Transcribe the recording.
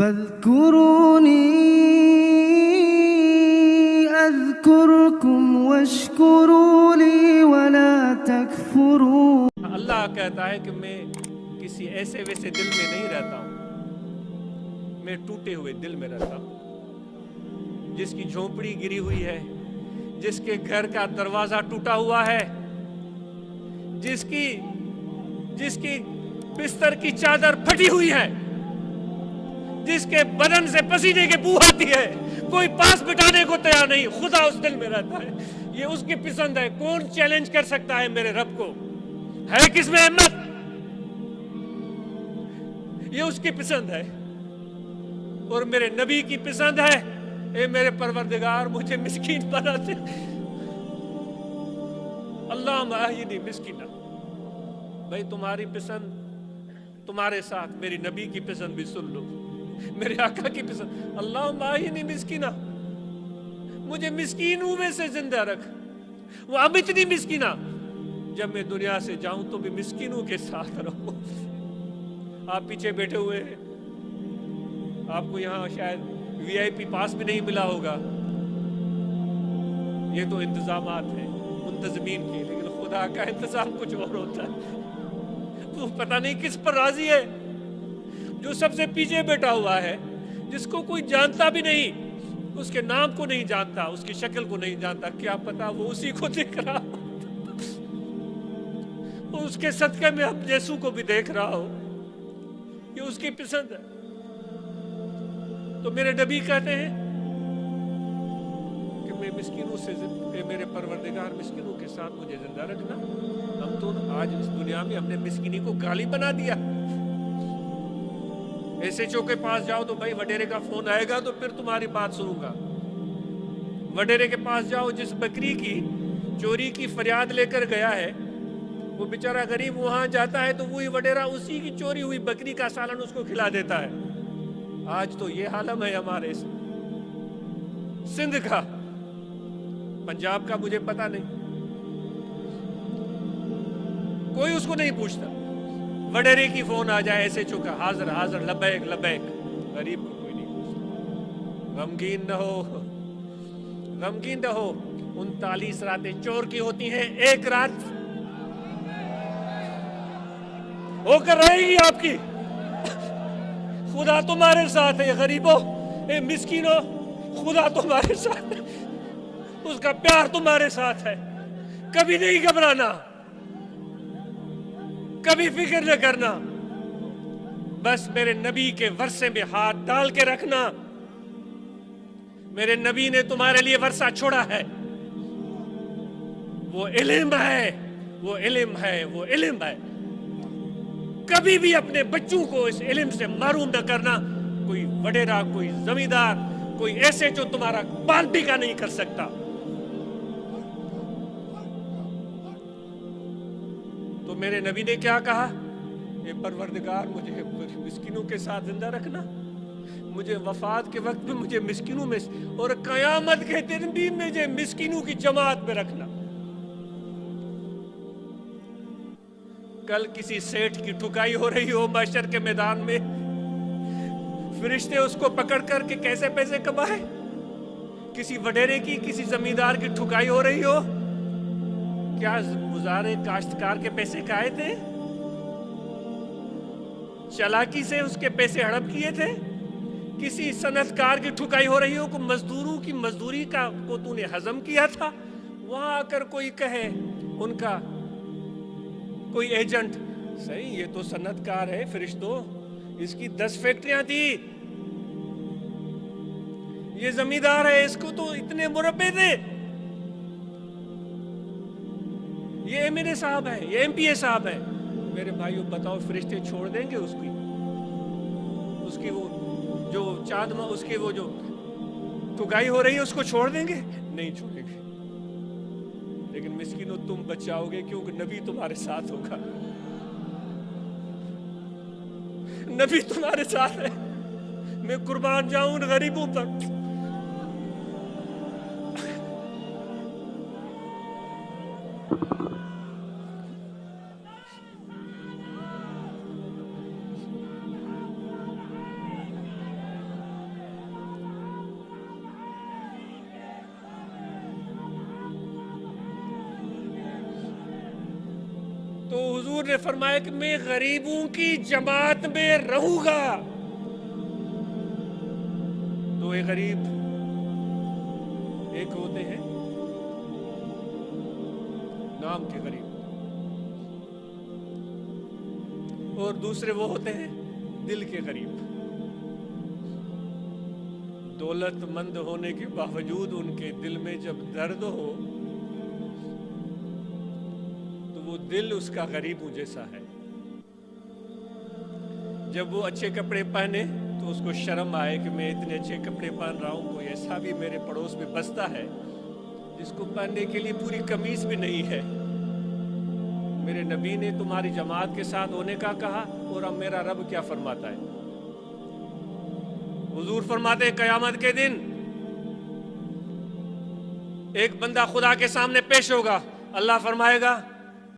فاذكروني أذكركم واشكروا لي ولا تكفرون. اللہ کہتا ہے کہ میں کسی ایسے ویسے دل میں نہیں رہتا ہوں، میں ٹوٹے ہوئے دل میں رہتا ہوں، جس کی جھونپڑی گری ہوئی ہے، جس کے گھر کا دروازہ ٹوٹا ہوا ہے، جس کی بستر کی چادر پھٹی ہوئی ہے، جس کے بدن سے پسینے کی بو آتی ہے، کوئی پاس بٹانے کو تیار نہیں، خدا اس دل میں رہتا ہے. یہ اس کی پسند ہے. کون چیلنج کر سکتا ہے میرے رب کو؟ ہے کس میں ہمت؟ یہ اس کی پسند ہے اور میرے نبی کی پسند ہے. اے میرے پروردگار مجھے مسکین بنا دے. اللہم احینی مسکینا. بھائی تمہاری پسند تمہارے ساتھ، میری نبی کی پسند بھی سن لو، میرے آقا کی پسند. اللہم احینی مسکینا، مجھے مسکینوں میں سے زندہ رکھ. وہ اب اتنی مسکینہ جب میں دنیا سے جاؤں تو بھی مسکینوں کے ساتھ رہوں. آپ پیچھے بیٹھے ہوئے ہیں، آپ کو یہاں شاید وی آئی پی پاس بھی نہیں ملا ہوگا. یہ تو انتظامات ہیں منتظمین کی، لیکن خدا کا انتظام کچھ اور ہوتا ہے. وہ پتہ نہیں کس پر راضی ہے. جو سب سے پیچھے بیٹھا ہوا ہے، جس کو کوئی جانتا بھی نہیں، اس کے نام کو نہیں جانتا، اس کی شکل کو نہیں جانتا، کیا پتا وہ اسی کو دیکھ رہا ہو، اس کے صدقے میں اب یسوع کو بھی دیکھ رہا ہو. یہ اس کی پسند ہے. تو میرے نبی کہتے ہیں کہ میں مسکینوں سے میرے پروردگار مسکینوں کے ساتھ مجھے زندہ رکھنا. ہم تو آج اس دنیا میں اپنے مسکینی کو گالی بنا دیا. ایسے چوکے پاس جاؤ تو بھائی وڈیرے کا فون آئے گا تو پھر تمہاری بات سنوں گا. وڈیرے کے پاس جاؤ، جس بکری کی چوری کی فریاد لے کر گیا ہے، وہ بیچارہ غریب وہاں جاتا ہے تو وہی وڈیرا اسی کی چوری ہوئی بکری کا سالن اس کو کھلا دیتا ہے. آج تو یہ حالم ہے ہمارے سندھ کا، پنجاب کا مجھے پتا نہیں، کوئی اس کو نہیں پوچھتا. وڈیرے کی فون آ جائے ایسے چکا، حاضر حاضر، لبیک لبیک. غریب کو کوئی نہیں پوچھتا. غمگین نہ ہو، غمگین نہ ہو. 39 راتیں چور کی ہوتی ہیں، ایک رات ہو کر رہے گی آپ کی. خدا تمہارے ساتھ ہے غریبوں، اے مسکینوں، خدا تمہارے ساتھ ہے. اس کا پیار تمہارے ساتھ ہے. کبھی نہیں گھبرانا، کبھی فکر نہ کرنا. بس میرے نبی کے ورثے میں ہاتھ ڈال کے رکھنا. میرے نبی نے تمہارے لیے ورثہ چھوڑا ہے. وہ علم ہے، وہ علم ہے، وہ علم ہے. کبھی بھی اپنے بچوں کو اس علم سے محروم نہ کرنا. کوئی وڈیرا، کوئی زمیندار، کوئی ایسے جو تمہارا بال بھی کا نہیں کر سکتا. تو میرے نبی نے کیا کہا؟ اے پروردگار مجھے مسکینوں کے ساتھ زندہ رکھنا، مجھے وفات کے وقت میں مجھے مسکینوں میں اور قیامت کے دن بھی مجھے مسکینوں کی جماعت میں رکھنا. کل کسی سیٹھ کی ٹھکائی ہو رہی ہو محشر کے میدان میں، فرشتے اس کو پکڑ کر کے کیسے پیسے کمائے. کسی وڈیرے کی، کسی زمیندار کی ٹھکائی ہو رہی ہو، کیا مزارے کاشتکار کے پیسے کھائے تھے؟ چالاکی سے اس کے پیسے ہڑپ کیے تھے؟ کسی صنعت کار کی ٹھکائی ہو رہی ہو، کو مزدوروں کی مزدوری کا کو تو نے ہضم کیا تھا؟ وہاں آ کر کوئی کہے ان کا کوئی ایجنٹ، صحیح یہ تو صنعت کار ہے فرشتوں، اس کی 10 فیکٹریاں تھی. یہ زمیندار ہے، اس کو تو اتنے مربے تھے. یہ ایم این اے صاحب ہے، یہ ایم پی اے صاحب ہے. میرے بھائیوں بتاؤ، فرشتے چھوڑ دیں گے اس کی وہ جو چاند میں اس کی وہ جو ٹھکائی ہو رہی ہے اس کو چھوڑ دیں گے؟ نہیں چھوڑیں گے. لیکن مسکینوں تم بچ جاؤ گے، کیونکہ نبی تمہارے ساتھ ہوگا. نبی تمہارے ساتھ ہے. میں قربان جاؤں ان غریبوں پر. حضور نے فرمایا کہ میں غریبوں کی جماعت میں رہوں گا. تو یہ غریب ایک ہوتے ہیں نام کے غریب، اور دوسرے وہ ہوتے ہیں دل کے غریب. دولت مند ہونے کے باوجود ان کے دل میں جب درد ہو تو وہ دل اس کا غریبوں جیسا ہے. جب وہ اچھے کپڑے پہنے تو اس کو شرم آئے کہ میں اتنے اچھے کپڑے پہن رہا ہوں، کوئی ایسا بھی میرے پڑوس میں بستا ہے جس کو پہننے کے لیے پوری قمیص بھی نہیں ہے. میرے نبی نے تمہاری جماعت کے ساتھ ہونے کا کہا، اور اب میرا رب کیا فرماتا ہے؟ حضور فرماتے ہیں قیامت کے دن ایک بندہ خدا کے سامنے پیش ہوگا. اللہ فرمائے گا